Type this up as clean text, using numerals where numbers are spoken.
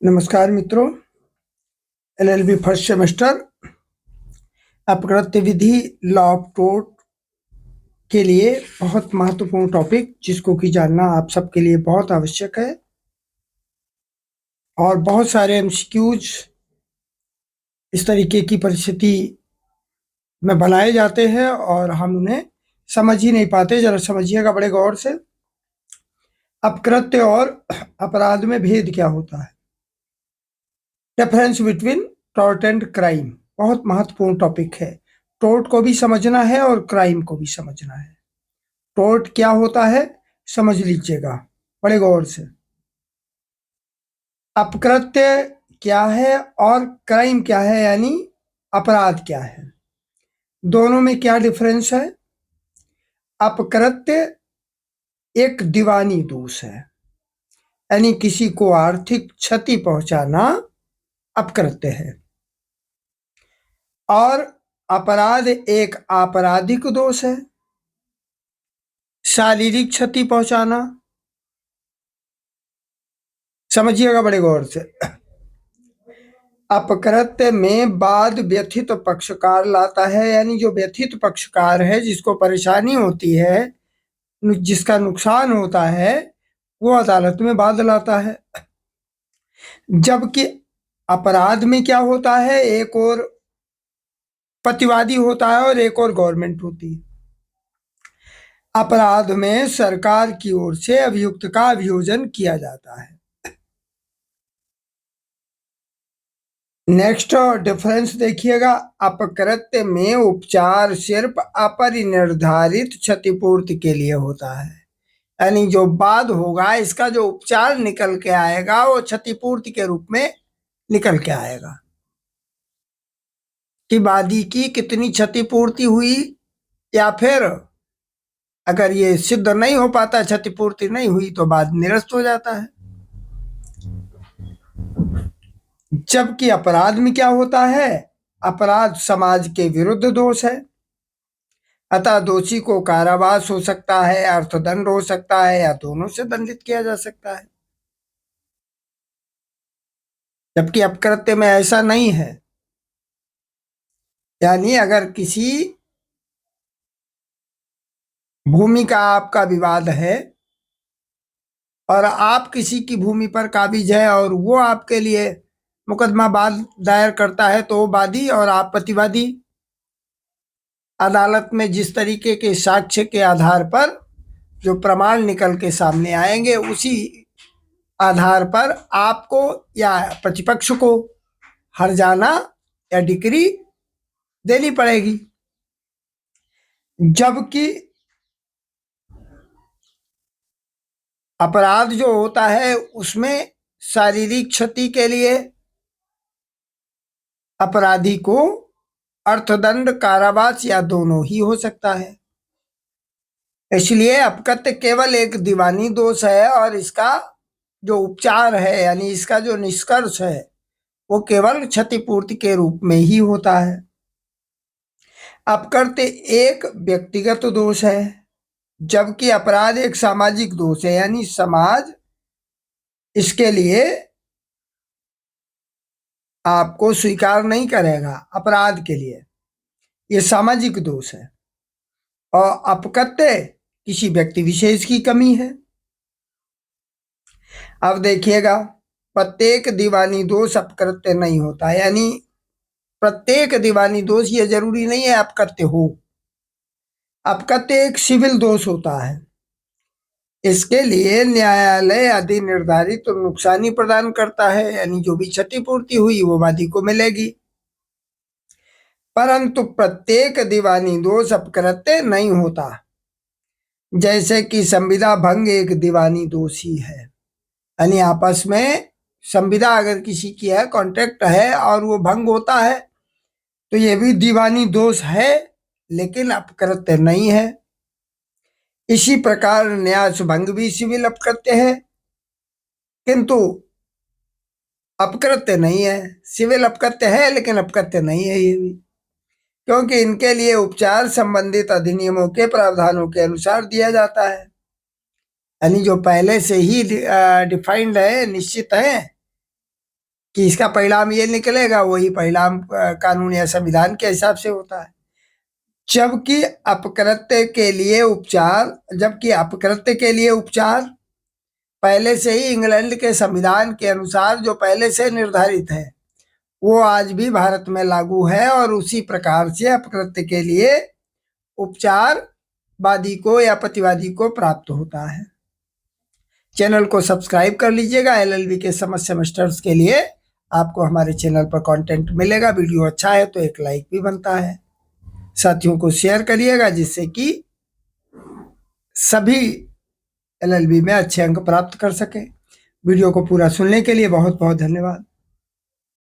नमस्कार मित्रों, LLB first semester अपकृत्य विधि लॉ ऑफ टोर्ट के लिए बहुत महत्वपूर्ण टॉपिक जिसको कि जानना आप सबके लिए बहुत आवश्यक है और बहुत सारे एमसीक्यूज इस तरीके की परिस्थिति में बनाए जाते हैं और हम उन्हें समझ ही नहीं पाते। जरा समझिएगा बड़े गौर से। अपकृत्य और अपराध में भेद क्या होता है? Difference between tort and crime बहुत महत्वपूर्ण टॉपिक है। टॉर्ट को भी समझना है और क्राइम को भी समझना है। टॉर्ट क्या होता है समझ लीजिएगा बड़े गौर से। अपकृत्य क्या है और क्राइम क्या है, यानी अपराध क्या है, दोनों में क्या डिफरेंस है? अपकृत्य एक दीवानी दोष है, यानी किसी को आर्थिक क्षति पहुंचाना अपकृत्य है, और अपराध एक आपराधिक दोष है, शारीरिक क्षति पहुंचाना। समझिएगा बड़े गौर से। अपकृत्य में वाद व्यथित पक्षकार लाता है, यानी जो व्यथित पक्षकार है, जिसको परेशानी होती है, जिसका नुकसान होता है, वो अदालत में वाद लाता है। जबकि अपराध में क्या होता है, एक और प्रतिवादी होता है और एक और गवर्नमेंट होती है। अपराध में सरकार की ओर से अभियुक्त का अभियोजन किया जाता है। नेक्स्ट डिफरेंस देखिएगा। अपकृत्य में उपचार सिर्फ अपरिनिर्धारित क्षतिपूर्ति के लिए होता है, यानी जो वाद होगा इसका जो उपचार निकल के आएगा वो क्षतिपूर्ति के रूप में निकल के आएगा कि वादी की कितनी क्षतिपूर्ति हुई, या फिर अगर ये सिद्ध नहीं हो पाता, क्षतिपूर्ति नहीं हुई, तो वाद निरस्त हो जाता है। जबकि अपराध में क्या होता है, अपराध समाज के विरुद्ध दोष है, अतः दोषी को कारावास हो सकता है, अर्थदंड हो सकता है, या दोनों से दंडित किया जा सकता है। जबकि अपकृत्य में ऐसा नहीं है, यानी अगर किसी भूमि का आपका विवाद है और आप किसी की भूमि पर काबिज है और वो आपके लिए मुकदमा वाद दायर करता है, तो वादी और आप प्रतिवादी अदालत में जिस तरीके के साक्ष्य के आधार पर जो प्रमाण निकल के सामने आएंगे, उसी आधार पर आपको या प्रतिपक्ष को हर्जाना या डिक्री देनी पड़ेगी। जबकि अपराध जो होता है उसमें शारीरिक क्षति के लिए अपराधी को अर्थदंड, कारावास या दोनों ही हो सकता है। इसलिए अपकृत्य केवल एक दीवानी दोष है और इसका जो उपचार है, यानी इसका जो निष्कर्ष है, वो केवल क्षतिपूर्ति के रूप में ही होता है। अपकृत्य एक व्यक्तिगत दोष है, जबकि अपराध एक सामाजिक दोष है, यानी समाज इसके लिए आपको स्वीकार नहीं करेगा। अपराध के लिए ये सामाजिक दोष है और अपकृत्य किसी व्यक्ति विशेष की कमी है। अब देखिएगा, प्रत्येक दीवानी दोष अपकृत्य नहीं होता, यानी प्रत्येक दीवानी दोष ये जरूरी नहीं है अपकृत्य हो। अपकृत्य एक सिविल दोष होता है, इसके लिए न्यायालय आदि निर्धारित तो नुकसानी प्रदान करता है, यानी जो भी क्षतिपूर्ति हुई वो वादी को मिलेगी। परंतु प्रत्येक दीवानी दोष अपकृत्य नहीं होता, जैसे कि संविदा भंग एक दीवानी दोष ही है, यानी आपस में संविदा अगर किसी की है, कॉन्ट्रैक्ट है और वो भंग होता है, तो ये भी दीवानी दोष है लेकिन अपकृत्य नहीं है। इसी प्रकार न्यास भंग भी सिविल अपकृत्य है किंतु अपकृत्य नहीं है। सिविल अपकृत्य है लेकिन अपकृत्य नहीं है ये भी, क्योंकि इनके लिए उपचार संबंधित अधिनियमों के प्रावधानों के अनुसार दिया जाता है, यानी जो पहले से ही डिफाइंड है, निश्चित है कि इसका परिणाम ये निकलेगा, वही परिणाम कानून या संविधान के हिसाब से होता है। जबकि अपकृत्य के लिए उपचार पहले से ही इंग्लैंड के संविधान के अनुसार जो पहले से निर्धारित है, वो आज भी भारत में लागू है और उसी प्रकार से अपकृत्य के लिए उपचार वादी को या प्रतिवादी को प्राप्त होता है। चैनल को सब्सक्राइब कर लीजिएगा। एलएलबी के समस्त सेमेस्टर्स के लिए आपको हमारे चैनल पर कंटेंट मिलेगा। वीडियो अच्छा है तो एक लाइक भी बनता है। साथियों को शेयर करिएगा जिससे कि सभी एलएलबी में अच्छे अंक प्राप्त कर सके। वीडियो को पूरा सुनने के लिए बहुत बहुत धन्यवाद।